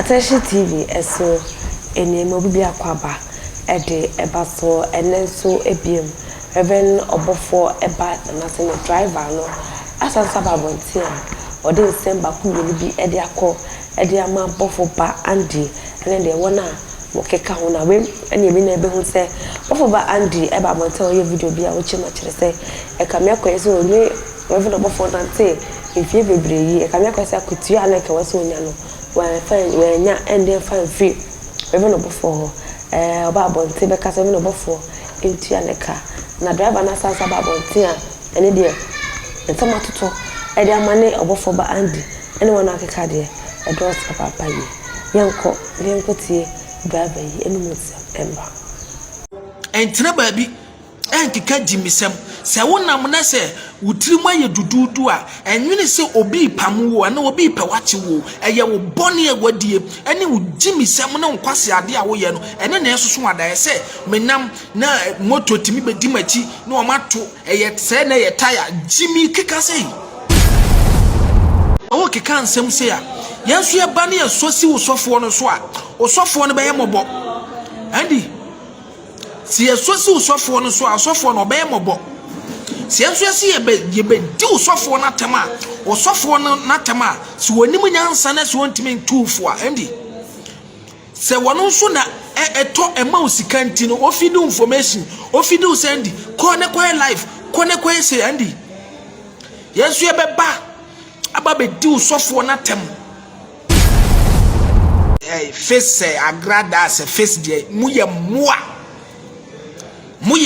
Attention TV eso eni mo bibia kwaba ede eba so enen so ebiem Rev Obofour eba na se no driver no asansa babontia ode nsemba kumuli bi ede akọ ede ama Obofourba Andy ene de wona mo keka ho na we ene bi na ebe hu se Obofourba Andy eba bontia oye video bi a wo chema kire se e ka me akoye so oni Rev Obofour nante efie bebre yi e ka me akoye se akutu ya na ke wase onya no we nya ende fan free Rev Obofour oba bonte be ka se Rev Obofour entu ya neka na driver na sansa ba bonte a ene de ntama toto e de amane Obofourba Andy ene wona akeka de e dos papa yi yenko tie driver yi ene mutsam emba entra ba bi enkeka jimisem se wonam na se wutirimu aye dududu a enwene se obi pamu na obi pawache wo eye wo bone agwadie ene wo jimisem na nkwase ade a wo ye no ene na esoso adaye se menam na moto timi bedi machi na o mato eye se na ye tire jimi keka se o keka nsem se ya yenso ye ba na ye sosi wo sofo no so a o sofo no be ye mobo andi si esosi usofo no so asofo no be mobo si enso esi ye be di usofo na tema usofo no na tema si wonim nyansa na si wontimi ntufo a endi se wono so na eto ema usika nti no ofidi information ofidi usendi ko ne ko live ko ne ko se endi yesu ye be ba aba be di usofo na tem face agrada se face die mu ye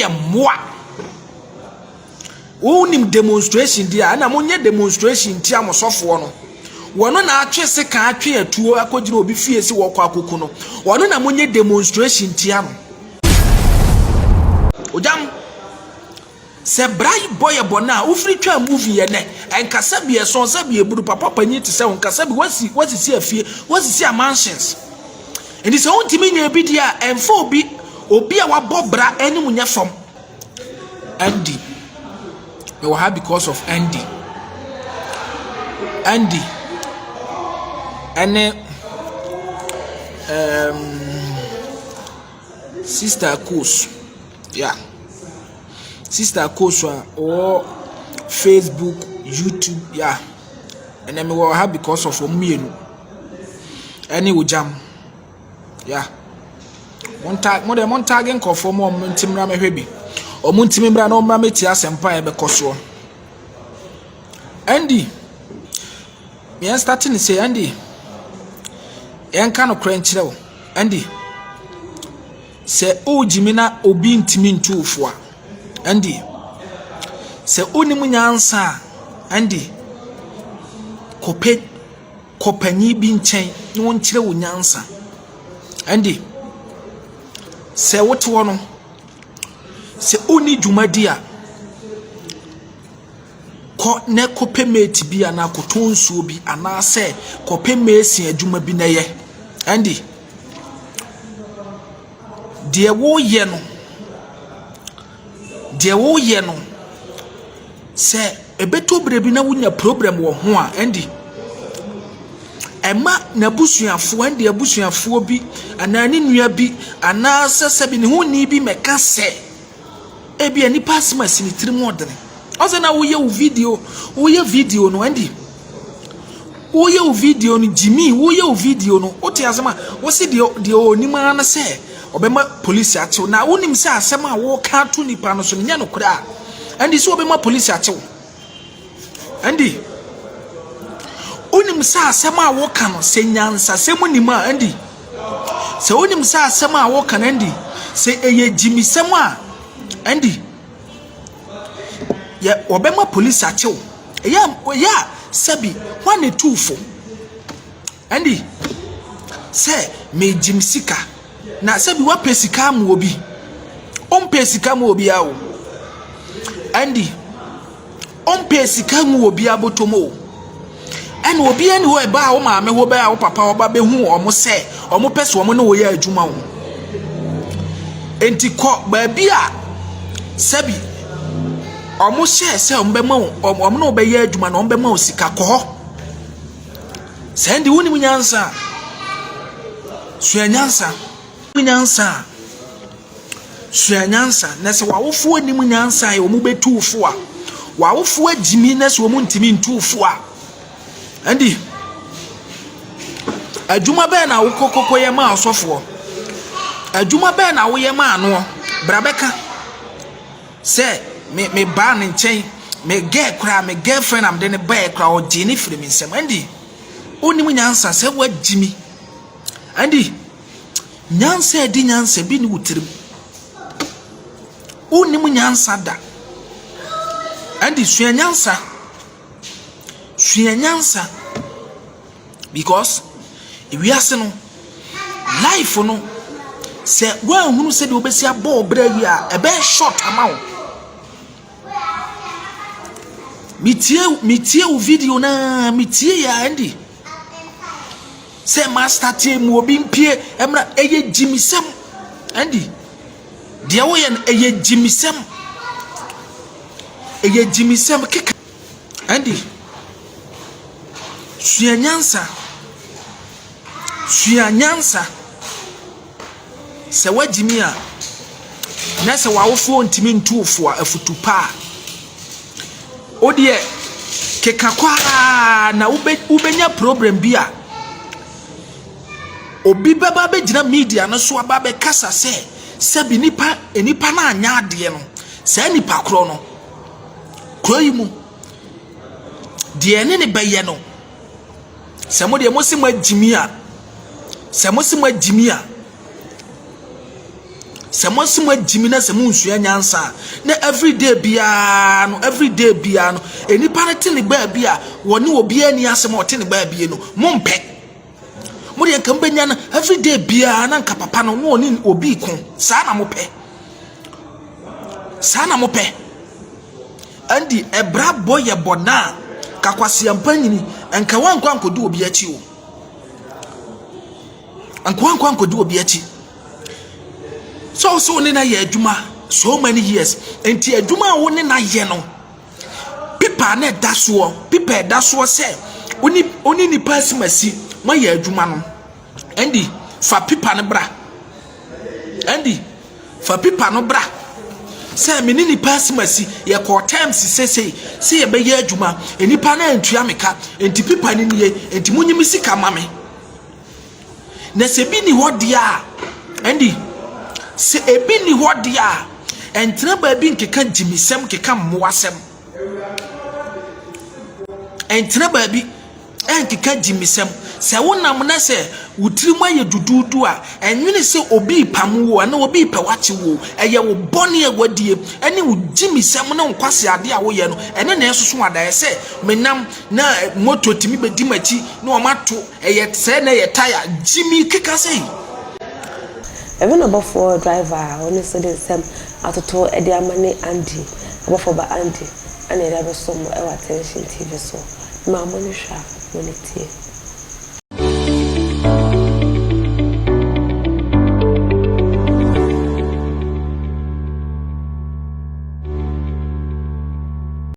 moa unim demonstration dia na monye demonstration ti amosofo no wono na atwe se ka atwe atuo akogire obi fie si wokọ akoko no wono na monye demonstration ti ano Ogyam se brai boy bona ufri twa movie ye ne enkasa bi eso sa bi eburu papa panyi ti se enkasa bi wasi si afie wasi si mansions enti se ontimi nya bi dia emfo obi a wabobra eni munya fom Andy we were happy because of Andy and sister course or Facebook, YouTube, and then we were happy because of me any Ogyam, one target call for more Muntimra Mehebi or Muntimra no Mamitia Senpai Becoso. Andy, me are starting to say, Andy, Yankano Cranchlow, Andy, say, oh, Jimina, Obin Timin 2 for Andy, say, Unimunyansa, Andy, Kopeni bin chain, no one chill nyansa, Andy. Se what one se oni dwumadia ko ne kope mate bi ana kotonsuo bi ana se kope mesi adwuma bi na ye Andy de wo ye no se ebeto brebi na wunya problem wo ho a Andy ema na busuafo ande abusuafo bi ana ne nua bi ana sesebi ne honi bi meka se ebi ani pass machine tirim odene oze na wo ye video no andi wo ye video no Jimmy wo ye video no oti asema wo se de onima na se obema police achew na wonim se asema wo ka to nipa no so nya no kura andi so obema police achew andi unim sa asema wo ka no se nyansa se munima Andy se unim sa asema wo ka Andy se eye Jimmy sema Andy ya obema police achew ya sabi wane tufo Andy se me Jimmy sika na sabi wa pesika mu obi pesika mu obi awo Andy pesika mu obi abotomo and obi any wo eba wo maame wo ba wo papa wo ba be hu omo se omo pese omo na wo ya adwuma wo enti ko ba bi a sabi omo she se omo be ma omo na wo be ya adwuma na omo be ma osika ko send woni munyansa suanyansa nyansa suanyansa na se wawofo anim nyansa ye omu betuufo a wawofo agimi na se omu ntimi ntuufo a andi adwuma be na wokokoko ye ma asofo adwuma be na wo ye ma ano brabeka se me ba ne nchen me girlfriend am de ne ba kra o gini firi mi nsem andi onim nyansa se wagimi andi nyansa di nyansa bi ni wutirim onim nyansa da andi suanyansa because we are no life no se wa hunu se de obesi abo obra yi a ebe short amount mitie u video na mitie ya andi se master team obi mpie emra eye jimisem andi dia wo ye eye jimisem kika andi suanyansa se wagimi a na se wawofo ntimi ntuufo a afutupa odie keka kwa na ubenya problem bi a obi baba begina media no so aba be kasa se bi nipa na anya ade no se nipa kro no kroyi mu de ne beye no se mo de mo se magimi a se mo se magimi na se mo nsua nyansa na everyday bia no enipa na tini ba bia woni obi ani asem o tini ba bia no mompe mo de kan benya na everyday bia na nka papa no no oni obi kun sa na mope andi ebra boye bona kakwase ampanyini enka wankwa nkodu obi achi o ankwa nkodu obi achi so ni na ye adwuma so many years enti adwuma wo ni na ye no pipa na daso se oni ni pasimasi ma ye adwuma no andi fa pipa no bra se me ni pasimasi ye ko times se ye be ye adwuma enipa na antua meka enti pipa ni ye enti munyimi sika mame na se bi ni hodia andi se ebi ni hodia entra ba bi nkeka jimisem keka mmoasem entra ba bi enkeka jimisem se wonam na se wutirimu aye dududu a enwene se obi pamwo na obi pewache wo eye wo bone awadie ene wo jimisem na nkwase ade a wo ye no ene na esoso adaye se menam na moto timi bedi machi na o mato eye se na ye tire jimi keka sei even Obofour driver honestly the same atoto edi amane Andy Obofourba Andy and eda be so mo e wa attention TV so ma mo ni hwa mo ni tie